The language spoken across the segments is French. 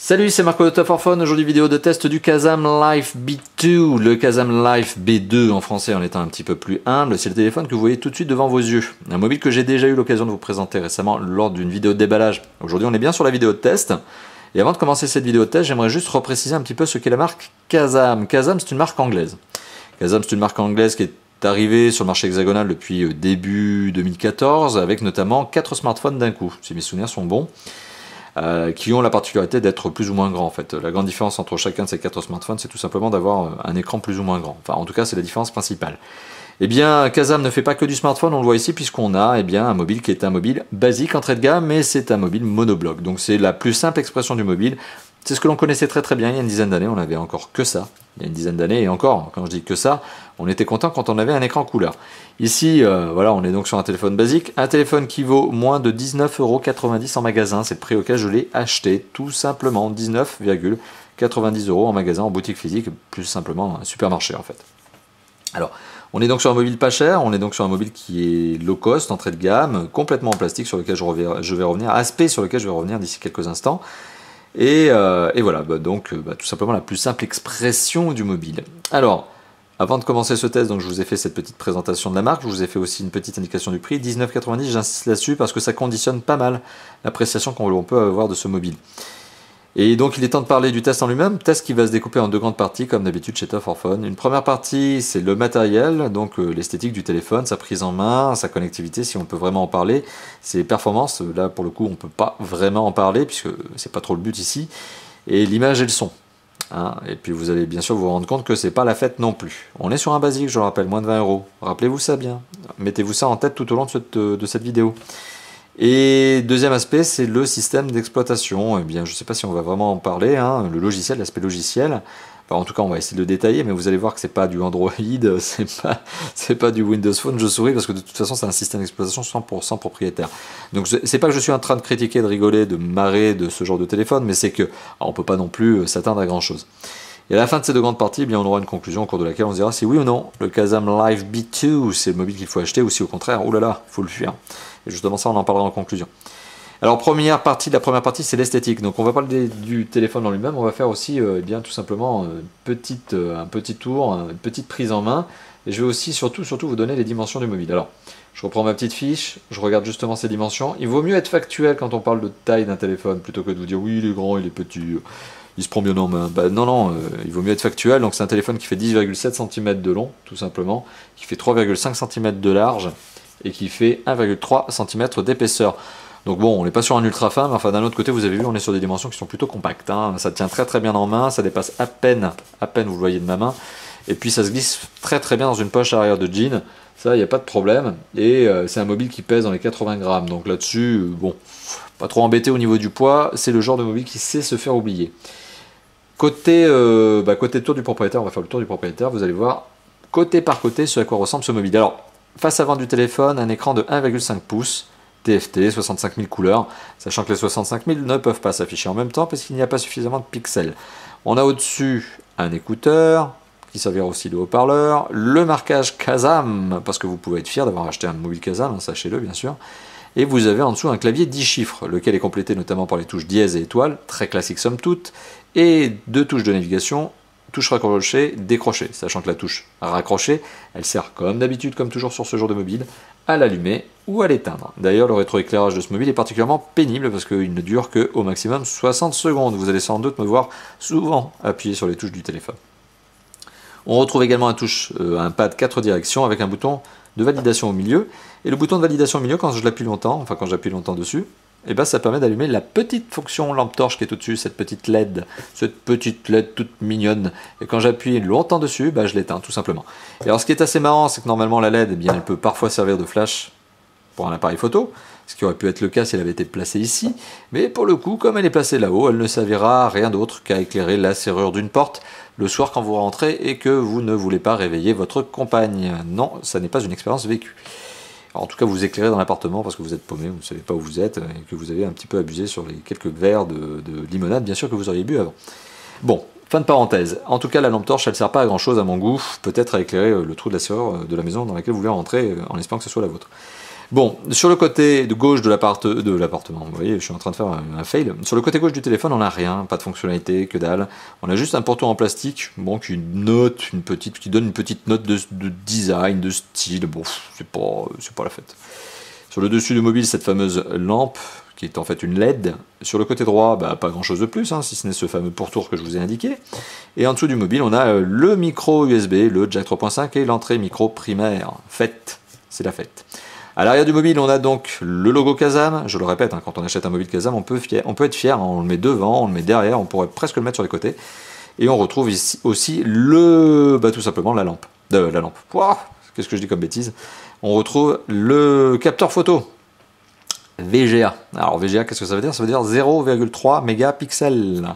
Salut, c'est Marco de Top for Phone. Aujourd'hui, vidéo de test du Kazam Life B2, le Kazam Life B2 en français en étant un petit peu plus humble. C'est le téléphone que vous voyez tout de suite devant vos yeux. Un mobile que j'ai déjà eu l'occasion de vous présenter récemment lors d'une vidéo de déballage. Aujourd'hui, on est bien sur la vidéo de test. Et avant de commencer cette vidéo de test, j'aimerais juste repréciser un petit peu ce qu'est la marque Kazam. Kazam, c'est une marque anglaise. Kazam, c'est une marque anglaise qui est arrivée sur le marché hexagonal depuis début 2014, avec notamment 4 smartphones d'un coup, si mes souvenirs sont bons. Qui ont la particularité d'être plus ou moins grands en fait. La grande différence entre chacun de ces 4 smartphones, c'est tout simplement d'avoir un écran plus ou moins grand. Enfin, en tout cas, c'est la différence principale. Eh bien, Kazam ne fait pas que du smartphone, on le voit ici, puisqu'on a un mobile qui est un mobile basique, entrée de gamme, mais c'est un mobile monobloc. Donc c'est la plus simple expression du mobile. C'est ce que l'on connaissait très très bien il y a une dizaine d'années, on n'avait encore que ça. Il y a une dizaine d'années, et encore, quand je dis que ça, on était content quand on avait un écran couleur. Ici, voilà, on est donc sur un téléphone basique, un téléphone qui vaut moins de 19,90 € en magasin, c'est le prix auquel je l'ai acheté, tout simplement, 19,90 € en magasin, en boutique physique, plus simplement un supermarché en fait. Alors, on est donc sur un mobile pas cher, on est donc sur un mobile qui est low cost, entrée de gamme, complètement en plastique, sur lequel je vais revenir, aspect sur lequel je vais revenir d'ici quelques instants. Et voilà, tout simplement la plus simple expression du mobile. Alors, avant de commencer ce test, donc je vous ai fait cette petite présentation de la marque, je vous ai fait aussi une petite indication du prix, 19,90 €, j'insiste là-dessus parce que ça conditionne pas mal l'appréciation qu'on peut avoir de ce mobile. Et donc il est temps de parler du test en lui-même, test qui va se découper en 2 grandes parties comme d'habitude chez Top for Phone. Une première partie c'est le matériel, donc l'esthétique du téléphone, sa prise en main, sa connectivité si on peut vraiment en parler, ses performances, là pour le coup on ne peut pas vraiment en parler puisque c'est pas trop le but ici, et l'image et le son. Hein, et puis vous allez bien sûr vous rendre compte que c'est pas la fête non plus. On est sur un basique, je le rappelle, moins de 20 €. Rappelez-vous ça bien, mettez-vous ça en tête tout au long de cette vidéo. Et deuxième aspect, c'est le système d'exploitation. Eh bien, je ne sais pas si on va vraiment en parler, hein, le logiciel, l'aspect logiciel. Enfin, en tout cas, on va essayer de le détailler, mais vous allez voir que c'est pas du Android, c'est pas du Windows Phone. Je souris parce que de toute façon, c'est un système d'exploitation 100% propriétaire. Donc, c'est pas que je suis en train de critiquer, de rigoler, de marrer de ce genre de téléphone, mais c'est que on peut pas non plus s'atteindre à grand chose. Et à la fin de ces 2 grandes parties, eh bien, on aura une conclusion au cours de laquelle on se dira si oui ou non le Kazam Life B2 c'est le mobile qu'il faut acheter ou si au contraire, oulala, il faut le fuir. Et justement ça, on en parlera en conclusion. Alors la première partie c'est l'esthétique. Donc on va parler du téléphone en lui-même, on va faire aussi bien tout simplement un petit tour, une petite prise en main. Et je vais aussi surtout vous donner les dimensions du mobile. Alors je reprends ma petite fiche, je regarde justement ces dimensions. Il vaut mieux être factuel quand on parle de taille d'un téléphone plutôt que de vous dire oui il est grand, il est petit. Il se prend bien en main. Bah, non, il vaut mieux être factuel. Donc c'est un téléphone qui fait 10,7 cm de long, tout simplement, qui fait 3,5 cm de large et qui fait 1,3 cm d'épaisseur. Donc bon, on n'est pas sur un ultra fin, mais enfin d'un autre côté, vous avez vu, on est sur des dimensions qui sont plutôt compactes. Hein. Ça tient très très bien en main, ça dépasse à peine, vous le voyez de ma main. Et puis ça se glisse très très bien dans une poche arrière de jean. Ça, il n'y a pas de problème. Et c'est un mobile qui pèse dans les 80 grammes. Donc là-dessus, bon, pas trop embêté au niveau du poids. C'est le genre de mobile qui sait se faire oublier. Côté tour du propriétaire, on va faire le tour du propriétaire, vous allez voir côté par côté ce à quoi ressemble ce mobile. Alors, face avant du téléphone, un écran de 1,5 pouces, TFT, 65 000 couleurs, sachant que les 65 000 ne peuvent pas s'afficher en même temps parce qu'il n'y a pas suffisamment de pixels. On a au-dessus un écouteur, qui servira aussi de haut-parleur, le marquage Kazam, parce que vous pouvez être fier d'avoir acheté un mobile Kazam, hein, sachez-le bien sûr. Et vous avez en dessous un clavier 10 chiffres, lequel est complété notamment par les touches dièse et étoile, très classique somme toute, et 2 touches de navigation, touche raccrocher, décrocher, sachant que la touche raccrocher, elle sert comme d'habitude, comme toujours sur ce genre de mobile, à l'allumer ou à l'éteindre. D'ailleurs, le rétroéclairage de ce mobile est particulièrement pénible parce qu'il ne dure qu'au maximum 60 secondes. Vous allez sans doute me voir souvent appuyer sur les touches du téléphone. On retrouve également un pad 4 directions avec un bouton de validation au milieu. Et le bouton de validation au milieu, quand j'appuie longtemps dessus, et ben ça permet d'allumer la petite fonction lampe torche qui est au-dessus, cette petite LED toute mignonne. Et quand j'appuie longtemps dessus, je l'éteins tout simplement. Et alors ce qui est assez marrant, c'est que normalement la LED, elle peut parfois servir de flash pour un appareil photo, ce qui aurait pu être le cas si elle avait été placée ici. Mais pour le coup, comme elle est placée là-haut, elle ne servira à rien d'autre qu'à éclairer la serrure d'une porte le soir quand vous rentrez et que vous ne voulez pas réveiller votre compagne. Non, ça n'est pas une expérience vécue. Alors, en tout cas, vous éclairez dans l'appartement parce que vous êtes paumé, vous ne savez pas où vous êtes et que vous avez un petit peu abusé sur les quelques verres de limonade, bien sûr, que vous auriez bu avant. Bon, fin de parenthèse. En tout cas, la lampe torche, elle ne sert pas à grand chose à mon goût, peut-être à éclairer le trou de la serrure de la maison dans laquelle vous voulez rentrer en espérant que ce soit la vôtre. Bon, sur le côté de gauche de l'appartement, vous voyez, je suis en train de faire un fail. Sur le côté gauche du téléphone, on n'a rien, pas de fonctionnalité, que dalle. On a juste un pourtour en plastique, bon, qui donne une petite note de design, de style. Bon, c'est pas la fête. Sur le dessus du mobile, cette fameuse lampe, qui est en fait une LED. Sur le côté droit, bah, pas grand chose de plus, hein, si ce n'est ce fameux pourtour que je vous ai indiqué. Et en dessous du mobile, on a le micro USB, le jack 3.5 et l'entrée micro primaire. Fête, c'est la fête. À l'arrière du mobile, on a donc le logo Kazam. Je le répète, hein, quand on achète un mobile Kazam, on peut être fier. Hein, on le met devant, on le met derrière, on pourrait presque le mettre sur les côtés. Et on retrouve ici aussi tout simplement la lampe. Qu'est-ce que je dis comme bêtise? On retrouve le capteur photo. VGA. Alors VGA, qu'est-ce que ça veut dire? Ça veut dire 0,3 mégapixels.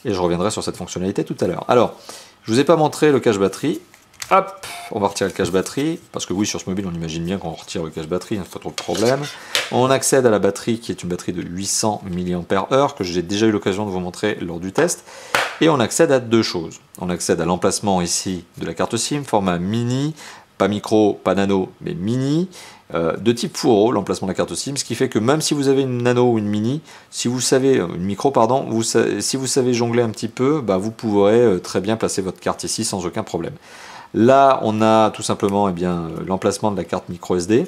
Et je reviendrai sur cette fonctionnalité tout à l'heure. Alors, je ne vous ai pas montré le cache batterie. Hop, on va retirer le cache batterie, parce que oui, sur ce mobile, on imagine bien qu'on retire le cache batterie, c'est pas trop de problème. On accède à la batterie, qui est une batterie de 800 mAh, que j'ai déjà eu l'occasion de vous montrer lors du test. Et on accède à deux choses. On accède à l'emplacement ici de la carte SIM, format mini, pas micro, pas nano, mais mini, de type fourreau, l'emplacement de la carte SIM, ce qui fait que même si vous avez une nano ou une mini, si vous savez, une micro, pardon, si vous savez jongler un petit peu, bah, vous pourrez très bien placer votre carte ici sans aucun problème. Là, on a tout simplement l'emplacement de la carte micro SD.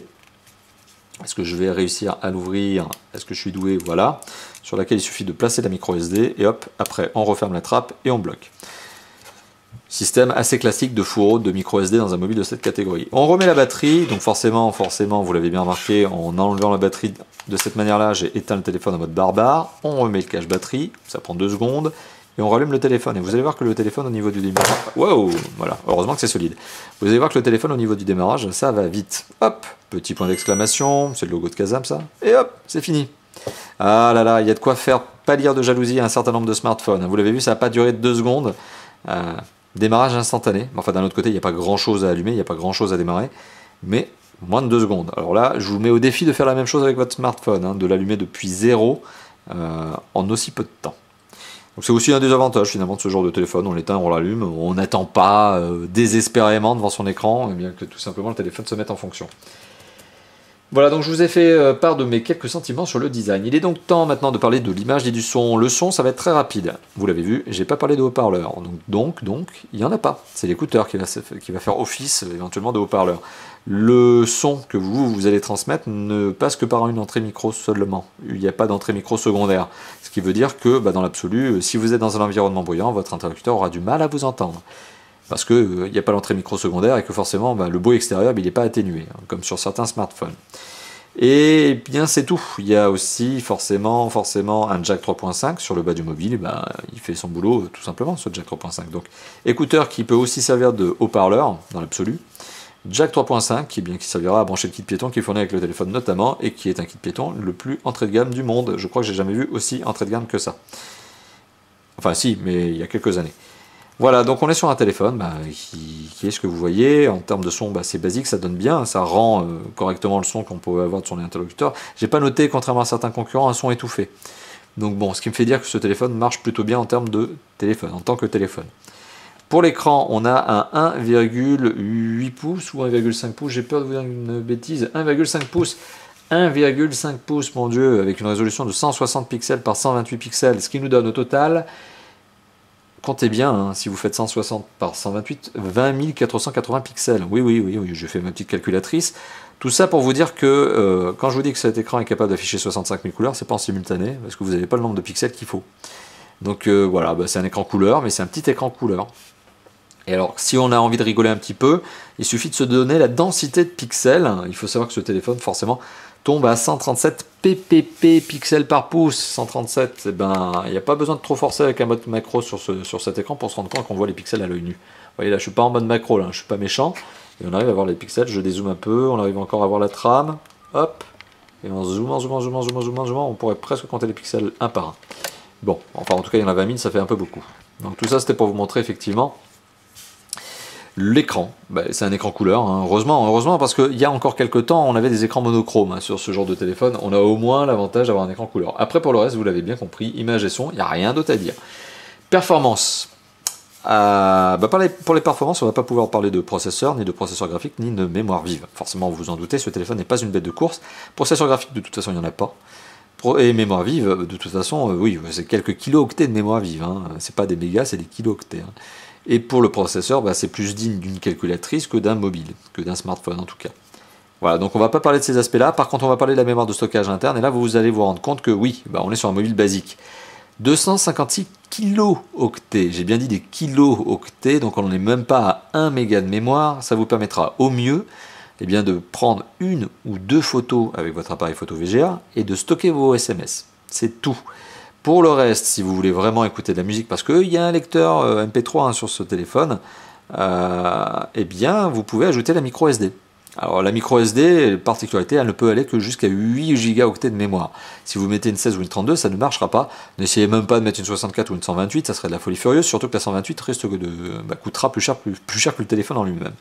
Est-ce que je vais réussir à l'ouvrir? Est-ce que je suis doué? Voilà. Sur laquelle il suffit de placer la micro SD et hop, après on referme la trappe et on bloque. Système assez classique de fourreau de micro SD dans un mobile de cette catégorie. On remet la batterie, donc forcément, vous l'avez bien remarqué, en enlevant la batterie de cette manière-là, j'ai éteint le téléphone en mode barbare. On remet le cache batterie, ça prend 2 secondes. Et on rallume le téléphone. Et vous allez voir que le téléphone au niveau du démarrage... Wow, voilà, heureusement que c'est solide. Vous allez voir que le téléphone au niveau du démarrage, ça va vite. Hop, petit point d'exclamation, c'est le logo de Kazam ça. Et hop, c'est fini. Ah là là, il y a de quoi faire pâlir de jalousie à un certain nombre de smartphones. Vous l'avez vu, ça n'a pas duré 2 secondes. Démarrage instantané. Enfin, d'un autre côté, il n'y a pas grand chose à allumer, il n'y a pas grand chose à démarrer. Mais moins de 2 secondes. Alors là, je vous mets au défi de faire la même chose avec votre smartphone, hein, de l'allumer depuis zéro en aussi peu de temps. Donc c'est aussi un des avantages finalement de ce genre de téléphone, on l'éteint, on l'allume, on n'attend pas désespérément devant son écran, et bien que tout simplement le téléphone se mette en fonction. Voilà, donc je vous ai fait part de mes quelques sentiments sur le design. Il est donc temps maintenant de parler de l'image et du son. Le son, ça va être très rapide. Vous l'avez vu, j'ai pas parlé de haut-parleur. Donc, il n'y en a pas. C'est l'écouteur qui va faire office éventuellement de haut-parleur. Le son que vous allez transmettre ne passe que par une entrée micro seulement. Il n'y a pas d'entrée micro secondaire. Ce qui veut dire que, dans l'absolu, si vous êtes dans un environnement bruyant, votre interlocuteur aura du mal à vous entendre. Parce qu'il n'y a pas l'entrée micro secondaire et que forcément le bruit extérieur il n'est pas atténué, hein, comme sur certains smartphones. Et bien c'est tout. Il y a aussi forcément un jack 3.5 sur le bas du mobile, il fait son boulot tout simplement ce jack 3.5. Donc écouteur qui peut aussi servir de haut-parleur dans l'absolu. Jack 3.5 qui servira à brancher le kit piéton qui est fourni avec le téléphone notamment et qui est un kit piéton le plus entrée de gamme du monde. Je crois que j'ai jamais vu aussi entrée de gamme que ça. Enfin si, mais il y a quelques années. Voilà, donc on est sur un téléphone qui est ce que vous voyez. En termes de son, c'est basique, ça donne bien, ça rend correctement le son qu'on peut avoir de son interlocuteur. J'ai pas noté, contrairement à certains concurrents, un son étouffé. Donc bon, ce qui me fait dire que ce téléphone marche plutôt bien en termes de téléphone, en tant que téléphone. Pour l'écran, on a un 1,8 pouces ou 1,5 pouces, j'ai peur de vous dire une bêtise, 1,5 pouces. 1,5 pouces, mon Dieu, avec une résolution de 160 pixels par 128 pixels, ce qui nous donne au total... Comptez bien, hein, si vous faites 160 par 128, 20 480 pixels. Oui, j'ai fait ma petite calculatrice. Tout ça pour vous dire que quand je vous dis que cet écran est capable d'afficher 65 000 couleurs, c'est pas en simultané, parce que vous n'avez pas le nombre de pixels qu'il faut. Donc voilà, c'est un écran couleur, mais c'est un petit écran couleur. Et alors, si on a envie de rigoler un petit peu, il suffit de se donner la densité de pixels. Il faut savoir que ce téléphone, forcément, tombe à 137 ppp pixels par pouce. 137, il n'y a pas besoin de trop forcer avec un mode macro sur cet écran pour se rendre compte qu'on voit les pixels à l'œil nu. Vous voyez là, je suis pas en mode macro, là, je suis pas méchant. Et on arrive à voir les pixels, je dézoome un peu, on arrive encore à voir la trame. Hop, et en zoomant, on pourrait presque compter les pixels un par un. Bon, enfin en tout cas il y en a 20 000, ça fait un peu beaucoup. Donc tout ça c'était pour vous montrer effectivement l'écran. C'est un écran couleur, hein. Heureusement parce qu'il y a encore quelques temps on avait des écrans monochromes sur ce genre de téléphone, on a au moins l'avantage d'avoir un écran couleur. Après pour le reste vous l'avez bien compris, image et son, il n'y a rien d'autre à dire. Performance. Pour les performances, on ne va pas pouvoir parler de processeur, ni de processeur graphique, ni de mémoire vive. Forcément, vous vous en doutez, ce téléphone n'est pas une bête de course. Processeur graphique, de toute façon, il n'y en a pas. Et mémoire vive, de toute façon, oui, c'est quelques kilo-octets de mémoire vive. Hein. C'est pas des mégas, c'est des kilo-octets. Hein. Et pour le processeur, c'est plus digne d'une calculatrice que d'un mobile, que d'un smartphone en tout cas. Voilà, donc on va pas parler de ces aspects-là. Par contre, on va parler de la mémoire de stockage interne. Et là, vous allez vous rendre compte que oui, on est sur un mobile basique. 256 kilo-octets, j'ai bien dit des kilo-octets, donc on n'en est même pas à 1 méga de mémoire. Ça vous permettra au mieux de prendre une ou deux photos avec votre appareil photo VGA et de stocker vos SMS. C'est tout. Pour le reste, si vous voulez vraiment écouter de la musique, parce qu'il y a un lecteur MP3 sur ce téléphone, vous pouvez ajouter la micro SD. Alors la micro SD, particularité, elle ne peut aller que jusqu'à 8 gigaoctets de mémoire. Si vous mettez une 16 ou une 32, ça ne marchera pas. N'essayez même pas de mettre une 64 ou une 128, ça serait de la folie furieuse, surtout que la 128 coûtera plus cher que le téléphone en lui-même.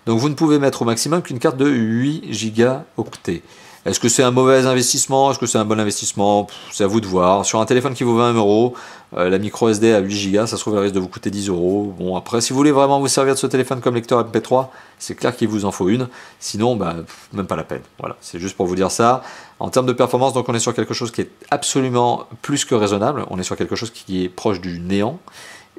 Donc vous ne pouvez mettre au maximum qu'une carte de 8 gigaoctets. Est-ce que c'est un mauvais investissement? Est-ce que c'est un bon investissement? C'est à vous de voir. Sur un téléphone qui vaut 20 €, la micro SD à 8 Go, ça se trouve, elle risque de vous coûter 10 €. Bon, après, si vous voulez vraiment vous servir de ce téléphone comme lecteur MP3, c'est clair qu'il vous en faut une. Sinon, même pas la peine. Voilà, c'est juste pour vous dire ça. En termes de performance, donc on est sur quelque chose qui est absolument plus que raisonnable. On est sur quelque chose qui est proche du néant.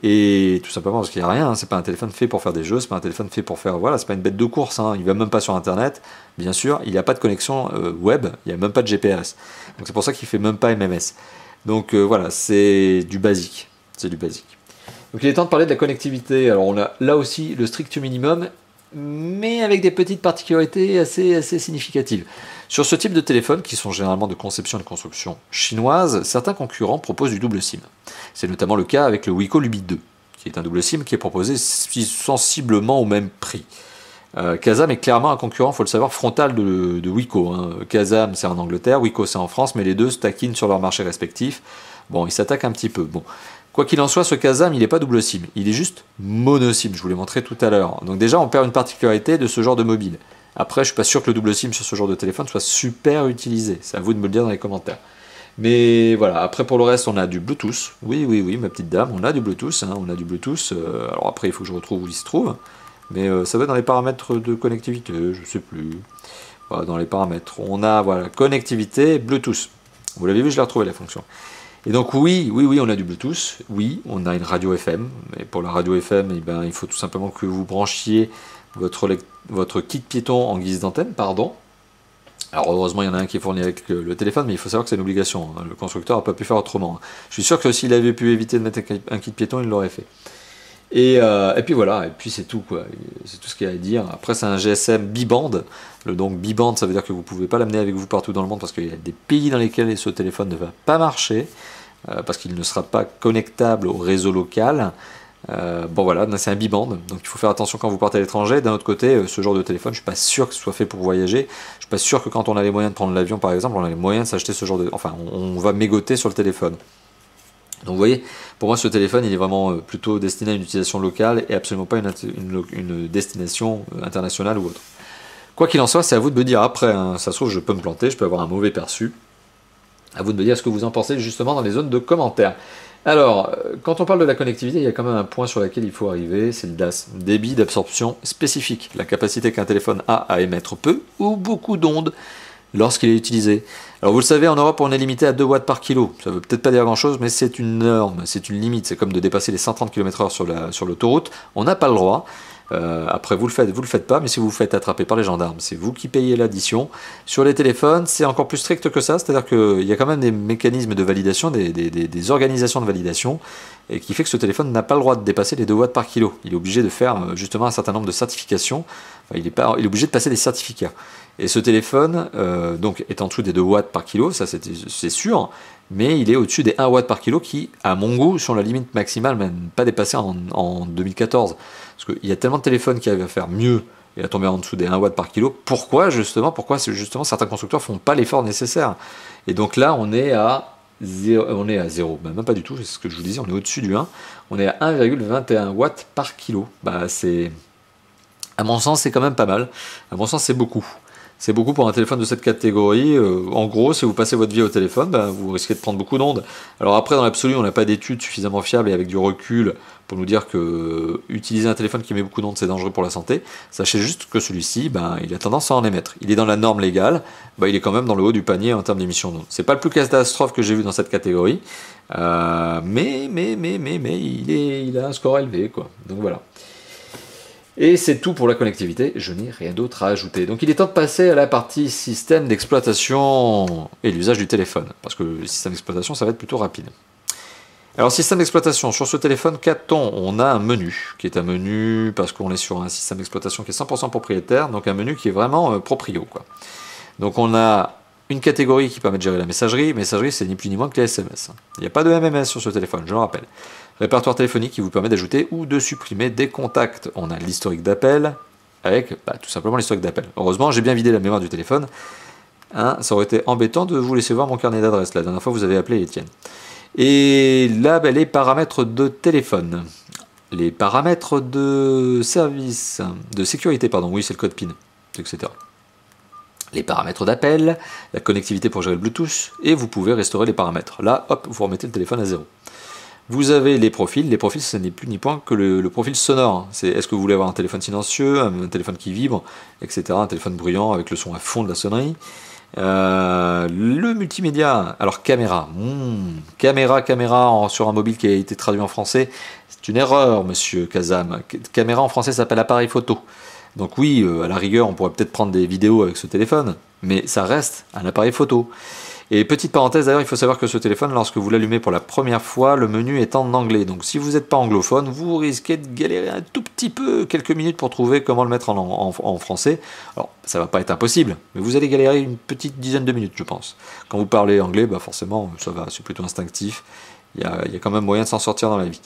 Et tout simplement parce qu'il n'y a rien, c'est pas un téléphone fait pour faire des jeux, c'est pas un téléphone fait pour faire, voilà, c'est pas une bête de course, hein. Il va même pas sur internet, bien sûr, il n'y a pas de connexion web, il n'y a même pas de GPS, donc c'est pour ça qu'il fait même pas MMS. Donc voilà, c'est du basique, Donc il est temps de parler de la connectivité. Alors on a là aussi le strict minimum, mais avec des petites particularités assez significatives. Sur ce type de téléphone, qui sont généralement de conception et de construction chinoise, certains concurrents proposent du double SIM. C'est notamment le cas avec le Wiko Lubi 2, qui est un double SIM qui est proposé sensiblement au même prix. Kazam est clairement un concurrent, il faut le savoir, frontal de Wiko. Hein. Kazam c'est en Angleterre, Wiko c'est en France, mais les deux se taquinent sur leurs marchés respectifs. Bon, ils s'attaquent un petit peu. Bon. Quoi qu'il en soit, ce Kazam, il n'est pas double SIM, il est juste mono SIM, je vous l'ai montré tout à l'heure. Donc déjà, on perd une particularité de ce genre de mobile. Après, je suis pas sûr que le double SIM sur ce genre de téléphone soit super utilisé. C'est à vous de me le dire dans les commentaires. Mais voilà, après pour le reste, on a du Bluetooth. Oui, ma petite dame, on a du Bluetooth. Hein, on a du Bluetooth. Alors après, il faut que je retrouve où il se trouve. Mais ça va être dans les paramètres de connectivité, je sais plus. Voilà, dans les paramètres. On a, voilà, connectivité, Bluetooth. Vous l'avez vu, je l'ai retrouvé la fonction. Et donc oui, on a du Bluetooth. Oui, on a une radio FM. Mais pour la radio FM, il faut tout simplement que vous branchiez votre kit piéton en guise d'antenne, pardon. Alors heureusement, il y en a un qui est fourni avec le téléphone, mais il faut savoir que c'est une obligation. Hein. Le constructeur n'a pas pu faire autrement. Je suis sûr que s'il avait pu éviter de mettre un kit piéton, il l'aurait fait. Et puis voilà, et puis c'est tout, quoi. C'est tout ce qu'il y a à dire. Après, c'est un GSM bi-band. Donc bi-band, ça veut dire que vous ne pouvez pas l'amener avec vous partout dans le monde, parce qu'il y a des pays dans lesquels ce téléphone ne va pas marcher, parce qu'il ne sera pas connectable au réseau local. Bon voilà, c'est un bi-band, donc il faut faire attention quand vous partez à l'étranger. D'un autre côté, ce genre de téléphone, je suis pas sûr que ce soit fait pour voyager. Je suis pas sûr que quand on a les moyens de prendre l'avion, par exemple, on a les moyens de s'acheter ce genre de... Enfin, on va mégoter sur le téléphone. Donc vous voyez, pour moi ce téléphone il est vraiment plutôt destiné à une utilisation locale et absolument pas une destination internationale ou autre. Quoi qu'il en soit, c'est à vous de me dire après, hein, ça se trouve je peux me planter, je peux avoir un mauvais perçu. À vous de me dire ce que vous en pensez justement dans les zones de commentaires. Alors, quand on parle de la connectivité, il y a quand même un point sur lequel il faut arriver, c'est le DAS, débit d'absorption spécifique, la capacité qu'un téléphone a à émettre peu ou beaucoup d'ondes lorsqu'il est utilisé. Alors vous le savez, en Europe, on est limité à 2 watts par kilo. Ça ne veut peut-être pas dire grand-chose, mais c'est une norme, c'est une limite. C'est comme de dépasser les 130 km/h sur l'autoroute. On n'a pas le droit. Après, vous le faites pas, mais si vous vous faites attraper par les gendarmes, c'est vous qui payez l'addition. Sur les téléphones, c'est encore plus strict que ça, c'est-à-dire qu'il y a quand même des mécanismes de validation, des organisations de validation, et qui fait que ce téléphone n'a pas le droit de dépasser les 2 watts par kilo. Il est obligé de faire justement un certain nombre de certifications. Enfin, il est obligé de passer des certificats. Et ce téléphone, donc, est en dessous des 2 watts par kilo, ça c'est sûr, mais il est au-dessus des 1 watt par kilo qui, à mon goût, sont la limite maximale, même pas dépassée en 2014. Parce qu'il y a tellement de téléphones qui arrivent à faire mieux et à tomber en dessous des 1 watt par kilo. Pourquoi justement certains constructeurs font pas l'effort nécessaire? Et donc là, on est à 0, même pas du tout, c'est ce que je vous disais, on est au-dessus du 1. On est à 1,21 watts par kilo. À mon sens, c'est quand même pas mal. À mon sens, c'est beaucoup. C'est beaucoup pour un téléphone de cette catégorie. En gros, si vous passez votre vie au téléphone, vous risquez de prendre beaucoup d'ondes. Alors après, dans l'absolu, on n'a pas d'études suffisamment fiables et avec du recul pour nous dire que utiliser un téléphone qui émet beaucoup d'ondes, c'est dangereux pour la santé. Sachez juste que celui-ci, il a tendance à en émettre. Il est dans la norme légale, il est quand même dans le haut du panier en termes d'émissions d'ondes. C'est pas le plus catastrophe que j'ai vu dans cette catégorie, mais il a un score élevé, quoi. Donc voilà. Et c'est tout pour la connectivité, je n'ai rien d'autre à ajouter. Donc il est temps de passer à la partie système d'exploitation et l'usage du téléphone, parce que le système d'exploitation, ça va être plutôt rapide. Alors système d'exploitation, sur ce téléphone, qu'a-t-on? On a un menu, qui est un menu, parce qu'on est sur un système d'exploitation qui est 100% propriétaire, donc un menu qui est vraiment proprio, quoi. Donc on a une catégorie qui permet de gérer la messagerie. Messagerie, c'est ni plus ni moins que les SMS. Il n'y a pas de MMS sur ce téléphone, je le rappelle. Répertoire téléphonique qui vous permet d'ajouter ou de supprimer des contacts. On a l'historique d'appel avec tout simplement l'historique d'appel. Heureusement, j'ai bien vidé la mémoire du téléphone. Ça aurait été embêtant de vous laisser voir mon carnet d'adresse. La dernière fois, vous avez appelé Étienne. Et là, les paramètres de téléphone. Les paramètres de service, de sécurité, pardon. Oui, c'est le code PIN, etc. Les paramètres d'appel, la connectivité pour gérer le Bluetooth, et vous pouvez restaurer les paramètres. Là, hop, vous remettez le téléphone à 0. Vous avez les profils. Les profils, ce n'est plus ni point que le profil sonore. C'est est-ce que vous voulez avoir un téléphone silencieux, un téléphone qui vibre, etc. Un téléphone bruyant avec le son à fond de la sonnerie. Le multimédia. Alors caméra. Caméra sur un mobile qui a été traduit en français. C'est une erreur, monsieur Kazam. Caméra en français s'appelle appareil photo. Donc oui, à la rigueur, on pourrait peut-être prendre des vidéos avec ce téléphone, mais ça reste un appareil photo. Et petite parenthèse d'ailleurs, il faut savoir que ce téléphone, lorsque vous l'allumez pour la première fois, le menu est en anglais. Donc si vous n'êtes pas anglophone, vous risquez de galérer un tout petit peu, quelques minutes pour trouver comment le mettre en français. Alors ça va pas être impossible, mais vous allez galérer une petite dizaine de minutes, je pense. Quand vous parlez anglais, forcément, ça va, c'est plutôt instinctif. Il y a quand même moyen de s'en sortir dans la vie.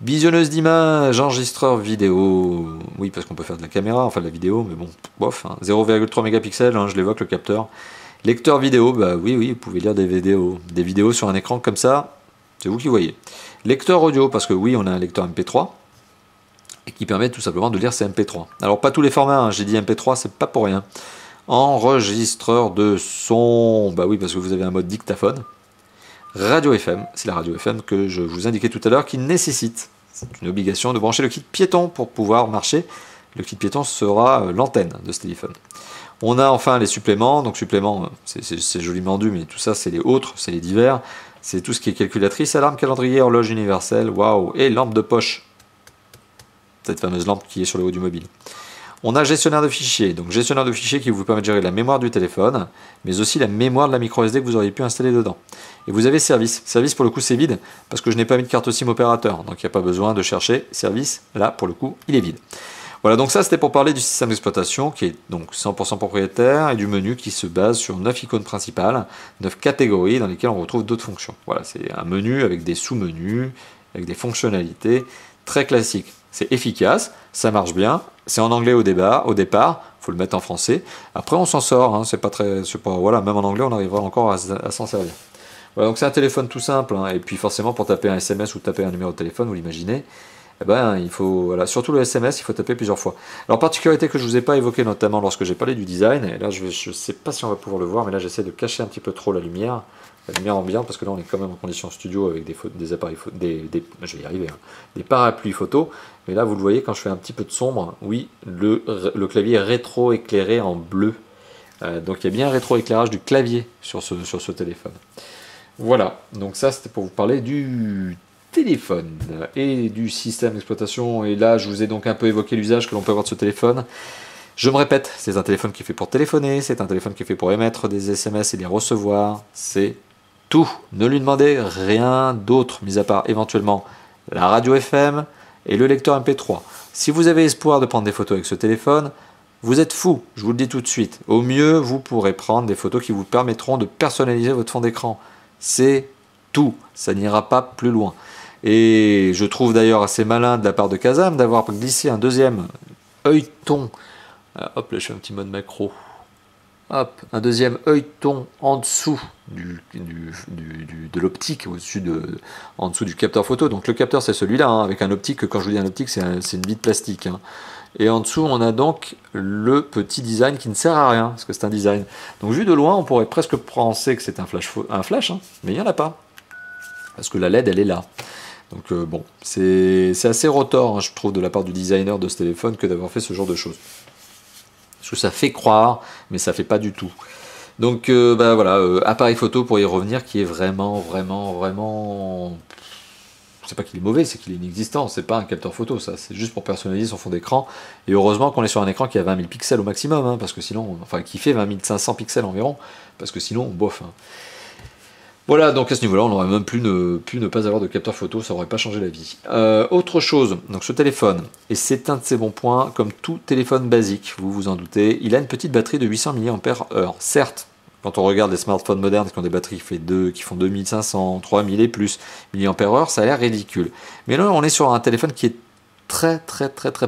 Visionneuse d'images, enregistreur vidéo, oui parce qu'on peut faire de la caméra, enfin de la vidéo, mais bon, bof, 0,3 mégapixels, je l'évoque le capteur. Lecteur vidéo, oui, vous pouvez lire des vidéos sur un écran comme ça, c'est vous qui voyez. Lecteur audio, parce que oui, on a un lecteur MP3, et qui permet tout simplement de lire ces MP3. Alors pas tous les formats, j'ai dit MP3, c'est pas pour rien. Enregistreur de son, oui, parce que vous avez un mode dictaphone. Radio FM, c'est la radio FM que je vous indiquais tout à l'heure, qui nécessite, c'est une obligation, de brancher le kit piéton pour pouvoir marcher. Le kit piéton sera l'antenne de ce téléphone. On a enfin les suppléments, donc suppléments, c'est joliment dû, mais tout ça c'est les autres, c'est les divers, c'est tout ce qui est calculatrice, alarme, calendrier, horloge universelle, waouh, et lampe de poche, cette fameuse lampe qui est sur le haut du mobile. On a gestionnaire de fichiers, donc gestionnaire de fichiers qui vous permet de gérer la mémoire du téléphone, mais aussi la mémoire de la micro SD que vous auriez pu installer dedans. Et vous avez service. Service pour le coup c'est vide, parce que je n'ai pas mis de carte SIM opérateur, donc il n'y a pas besoin de chercher service, là pour le coup il est vide. Voilà, donc ça c'était pour parler du système d'exploitation qui est donc 100% propriétaire et du menu qui se base sur 9 icônes principales, 9 catégories dans lesquelles on retrouve d'autres fonctions. Voilà, c'est un menu avec des sous-menus, avec des fonctionnalités très classiques. C'est efficace, ça marche bien, c'est en anglais au départ, faut le mettre en français. Après on s'en sort, voilà, même en anglais on arrivera encore à s'en servir. Voilà, donc c'est un téléphone tout simple, et puis forcément pour taper un SMS ou taper un numéro de téléphone, vous l'imaginez, il faut, voilà, surtout le SMS, il faut taper plusieurs fois. Alors, particularité que je ne vous ai pas évoquée, notamment lorsque j'ai parlé du design, et là, je ne sais pas si on va pouvoir le voir, mais là, j'essaie de cacher un petit peu trop la lumière ambiante, parce que là, on est quand même en condition studio avec des appareils, je vais y arriver, des parapluies photo, mais là, vous le voyez, quand je fais un petit peu de sombre, oui, le clavier est rétro-éclairé en bleu. Donc, il y a bien un rétro-éclairage du clavier sur ce téléphone. Voilà, donc ça, c'était pour vous parler du téléphone et du système d'exploitation, et là je vous ai donc un peu évoqué l'usage que l'on peut avoir de ce téléphone. Je me répète, c'est un téléphone qui est fait pour téléphoner, c'est un téléphone qui est fait pour émettre des SMS et les recevoir, c'est tout. Ne lui demandez rien d'autre, mis à part éventuellement la radio FM et le lecteur MP3. Si vous avez espoir de prendre des photos avec ce téléphone, vous êtes fou, je vous le dis tout de suite. Au mieux, vous pourrez prendre des photos qui vous permettront de personnaliser votre fond d'écran. C'est tout, ça n'ira pas plus loin. Et je trouve d'ailleurs assez malin de la part de Kazam d'avoir glissé un deuxième œilleton. Hop là, je fais un petit mode macro. Hop, un deuxième œilleton en dessous de l'optique, en dessous du capteur photo. Donc le capteur c'est celui-là, hein, avec un optique, quand je vous dis un optique c'est une bille de plastique. Hein. Et en dessous on a donc le petit design qui ne sert à rien, parce que c'est un design. Donc vu de loin on pourrait presque penser que c'est un flash, hein, mais il n'y en a pas. Parce que la LED elle est là. Donc bon, c'est assez rotor, hein, je trouve, de la part du designer de ce téléphone que d'avoir fait ce genre de choses. Parce que ça fait croire, mais ça fait pas du tout. Donc bah, voilà, appareil photo pour y revenir, qui est vraiment... C'est pas qu'il est mauvais, c'est qu'il est inexistant, c'est pas un capteur photo, ça, c'est juste pour personnaliser son fond d'écran. Et heureusement qu'on est sur un écran qui a 20 000 pixels au maximum, hein, parce que sinon, enfin qui fait 20 500 pixels environ, parce que sinon, bof. Hein. Voilà, donc à ce niveau-là, on aurait même pu ne pas avoir de capteur photo, ça aurait pas changé la vie. Autre chose, donc ce téléphone, et c'est un de ses bons points, comme tout téléphone basique, vous vous en doutez, il a une petite batterie de 800 mAh. Certes, quand on regarde les smartphones modernes qui ont des batteries qui font 2500, 3000 et plus mAh, ça a l'air ridicule. Mais là, on est sur un téléphone qui est très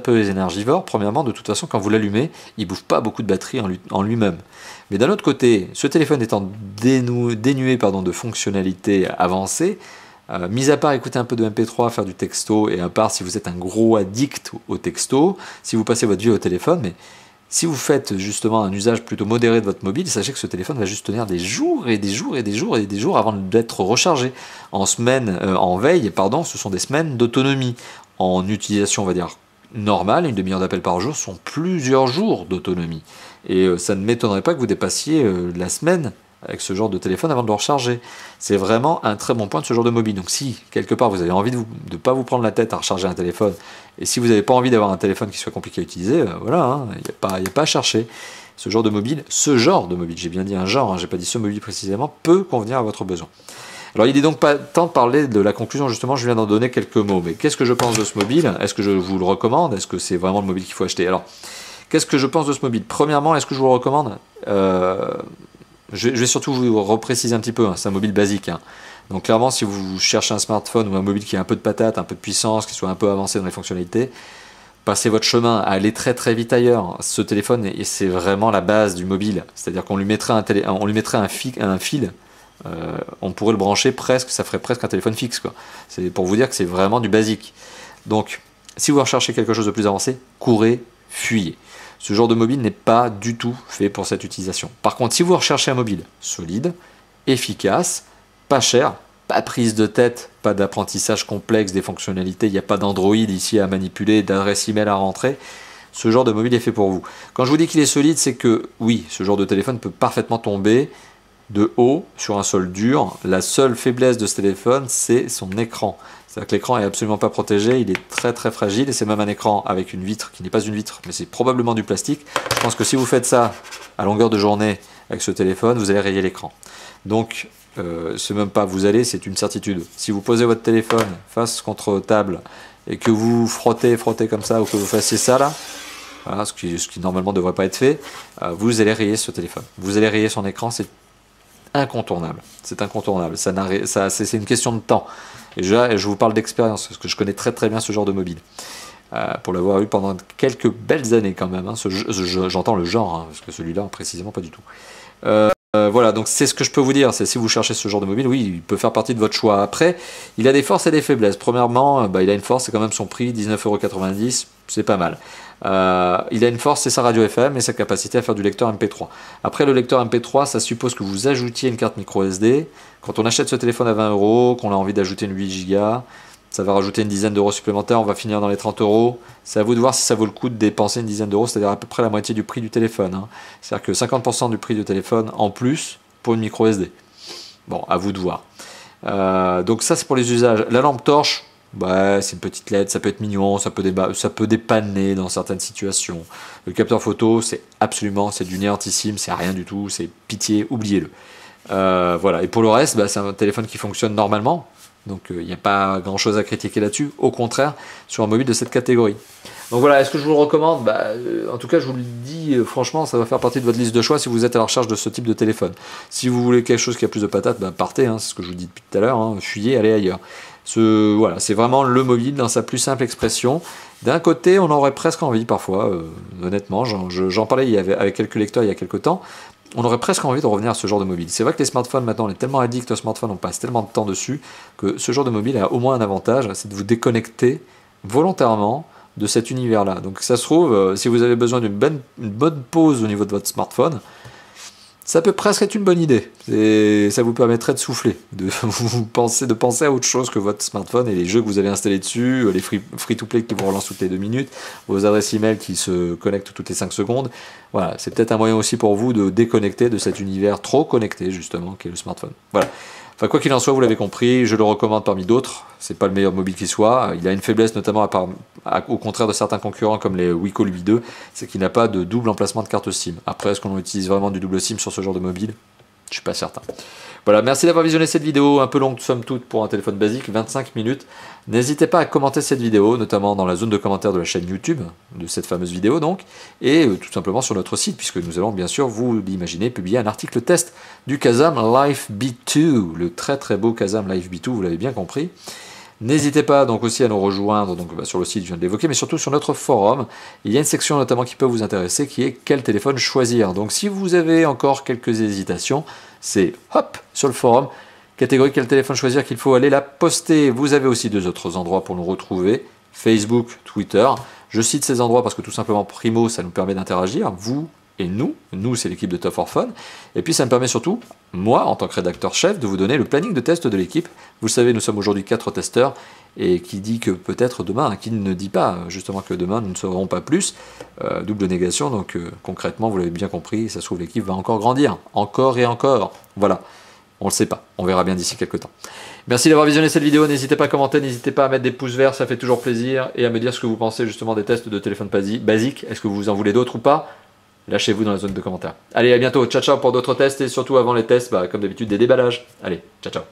peu énergivore. Premièrement, de toute façon, quand vous l'allumez, il ne bouffe pas beaucoup de batterie en lui-même. Mais d'un autre côté, ce téléphone étant dénué de fonctionnalités avancées, mis à part écouter un peu de MP3, faire du texto, et à part si vous êtes un gros addict au texto, si vous passez votre vie au téléphone, mais si vous faites justement un usage plutôt modéré de votre mobile, sachez que ce téléphone va juste tenir des jours et des jours et des jours et des jours avant d'être rechargé. En veille, pardon, ce sont des semaines d'autonomie. En utilisation, on va dire, normale, une demi-heure d'appel par jour sont plusieurs jours d'autonomie. Et ça ne m'étonnerait pas que vous dépassiez la semaine avec ce genre de téléphone avant de le recharger. C'est vraiment un très bon point de ce genre de mobile. Donc si, quelque part, vous avez envie de ne pas vous prendre la tête à recharger un téléphone, et si vous n'avez pas envie d'avoir un téléphone qui soit compliqué à utiliser, voilà, hein, il n'y a pas à chercher. Ce genre de mobile, j'ai bien dit un genre, hein, j'ai pas dit ce mobile précisément, peut convenir à votre besoin. Alors il n'est donc pas temps de parler de la conclusion, justement, je viens d'en donner quelques mots. Mais qu'est-ce que je pense de ce mobile? Est-ce que je vous le recommande? Est-ce que c'est vraiment le mobile qu'il faut acheter? Alors, qu'est-ce que je pense de ce mobile? Premièrement, est-ce que je vous le recommande? Je vais surtout vous repréciser un petit peu, hein, c'est un mobile basique. Hein. Donc clairement, si vous cherchez un smartphone ou un mobile qui a un peu de patate, un peu de puissance, qui soit un peu avancé dans les fonctionnalités, passez votre chemin, allez très vite ailleurs. Ce téléphone, c'est vraiment la base du mobile. C'est-à-dire qu'on lui mettrait un fil, on pourrait le brancher presque, ça ferait presque un téléphone fixe, quoi. C'est pour vous dire que c'est vraiment du basique. Donc, si vous recherchez quelque chose de plus avancé, courez, fuyez. Ce genre de mobile n'est pas du tout fait pour cette utilisation. Par contre, si vous recherchez un mobile solide, efficace, pas cher, pas de prise de tête, pas d'apprentissage complexe des fonctionnalités, il n'y a pas d'Android ici à manipuler, d'adresse email à rentrer, ce genre de mobile est fait pour vous. Quand je vous dis qu'il est solide, c'est que oui, ce genre de téléphone peut parfaitement tomber de haut sur un sol dur. La seule faiblesse de ce téléphone, c'est son écran. C'est-à-dire que l'écran est absolument pas protégé, il est très fragile, et c'est même un écran avec une vitre qui n'est pas une vitre, mais c'est probablement du plastique. Je pense que si vous faites ça à longueur de journée avec ce téléphone, vous allez rayer l'écran. Donc, c'est même pas vous allez, c'est une certitude. Si vous posez votre téléphone face contre table et que vous frottez comme ça, ou que vous fassiez ça là, voilà, ce qui normalement ne devrait pas être fait, vous allez rayer ce téléphone. Vous allez rayer son écran, c'est incontournable. C'est incontournable. C'est une question de temps. Et je vous parle d'expérience, parce que je connais très bien ce genre de mobile. Pour l'avoir eu pendant quelques belles années quand même. Hein. J'entends le genre, hein, parce que celui-là, précisément, pas du tout. Voilà, donc c'est ce que je peux vous dire. C'est si vous cherchez ce genre de mobile, oui, il peut faire partie de votre choix. Après, il a des forces et des faiblesses. Premièrement, il a une force, c'est quand même son prix, 19,90 €, c'est pas mal. Il a une force, c'est sa radio FM et sa capacité à faire du lecteur MP3. Après, le lecteur MP3, ça suppose que vous ajoutiez une carte micro SD. Quand on achète ce téléphone à 20 €, qu'on a envie d'ajouter une 8 Go, ça va rajouter une dizaine d'euros supplémentaires, on va finir dans les 30 €. C'est à vous de voir si ça vaut le coup de dépenser une dizaine d'euros, c'est-à-dire à peu près la moitié du prix du téléphone. Hein. C'est-à-dire que 50% du prix du téléphone en plus pour une micro SD. Bon, à vous de voir. Donc ça, c'est pour les usages. La lampe torche, bah, c'est une petite LED, ça peut être mignon, ça peut dépanner dans certaines situations. Le capteur photo, c'est du néantissime, c'est rien du tout, c'est pitié, oubliez-le. Voilà. Et pour le reste, bah, c'est un téléphone qui fonctionne normalement. Donc il n'y a pas grand chose à critiquer là-dessus, au contraire, sur un mobile de cette catégorie. Donc voilà, est-ce que je vous le recommande? En tout cas, je vous le dis, franchement, ça va faire partie de votre liste de choix si vous êtes à la recherche de ce type de téléphone. Si vous voulez quelque chose qui a plus de patates, partez, hein, c'est ce que je vous dis depuis tout à l'heure, hein, fuyez, allez ailleurs. Voilà, c'est vraiment le mobile dans sa plus simple expression. D'un côté, on aurait presque envie parfois, honnêtement, j'en parlais avec quelques lecteurs il y a quelques temps, on aurait presque envie de revenir à ce genre de mobile. C'est vrai que les smartphones, maintenant, on est tellement addict aux smartphones, on passe tellement de temps dessus, que ce genre de mobile a au moins un avantage, c'est de vous déconnecter volontairement de cet univers-là. Donc ça se trouve, si vous avez besoin d'une bonne pause au niveau de votre smartphone, ça peut presque être une bonne idée. Et ça vous permettrait de souffler, de penser à autre chose que votre smartphone et les jeux que vous avez installés dessus, les free-to-play qui vous relancent toutes les 2 minutes, vos adresses email qui se connectent toutes les 5 secondes. Voilà, c'est peut-être un moyen aussi pour vous de déconnecter de cet univers trop connecté, justement, qu'est le smartphone. Voilà. Enfin, quoi qu'il en soit, vous l'avez compris, je le recommande parmi d'autres. C'est pas le meilleur mobile qui soit. Il a une faiblesse, notamment au contraire de certains concurrents comme les Wiko Lui 2, c'est qu'il n'a pas de double emplacement de carte SIM. Après, est-ce qu'on utilise vraiment du double SIM sur ce genre de mobile? Je suis pas certain. Voilà, merci d'avoir visionné cette vidéo, un peu longue somme toute pour un téléphone basique, 25 minutes. N'hésitez pas à commenter cette vidéo, notamment dans la zone de commentaires de la chaîne YouTube, de cette fameuse vidéo donc, et tout simplement sur notre site, puisque nous allons bien sûr, vous l'imaginez, publier un article test du Kazam Life B2, le très très beau Kazam Life B2, vous l'avez bien compris. N'hésitez pas donc aussi à nous rejoindre donc, sur le site, je viens de l'évoquer, mais surtout sur notre forum. Il y a une section notamment qui peut vous intéresser, qui est quel téléphone choisir. Donc si vous avez encore quelques hésitations, c'est hop sur le forum, catégorie quel téléphone choisir qu'il faut aller la poster. Vous avez aussi 2 autres endroits pour nous retrouver, Facebook, Twitter. Je cite ces endroits parce que tout simplement, primo, ça nous permet d'interagir, vous et nous. Nous, c'est l'équipe de Tough for Fun. Et puis, ça me permet surtout, moi, en tant que rédacteur-chef, de vous donner le planning de test de l'équipe. Vous le savez, nous sommes aujourd'hui 4 testeurs. Et qui dit que peut-être demain, qui ne dit pas justement que demain, nous ne serons pas plus. Double négation, donc concrètement, vous l'avez bien compris, ça se trouve, l'équipe va encore grandir. Encore et encore. Voilà. On ne le sait pas. On verra bien d'ici quelques temps. Merci d'avoir visionné cette vidéo. N'hésitez pas à commenter, n'hésitez pas à mettre des pouces verts, ça fait toujours plaisir. Et à me dire ce que vous pensez justement des tests de téléphone basique. Est-ce que vous en voulez d'autres ou pas? Lâchez-vous dans la zone de commentaires. Allez, à bientôt. Ciao, ciao pour d'autres tests. Et surtout, avant les tests, comme d'habitude, des déballages. Allez, ciao, ciao.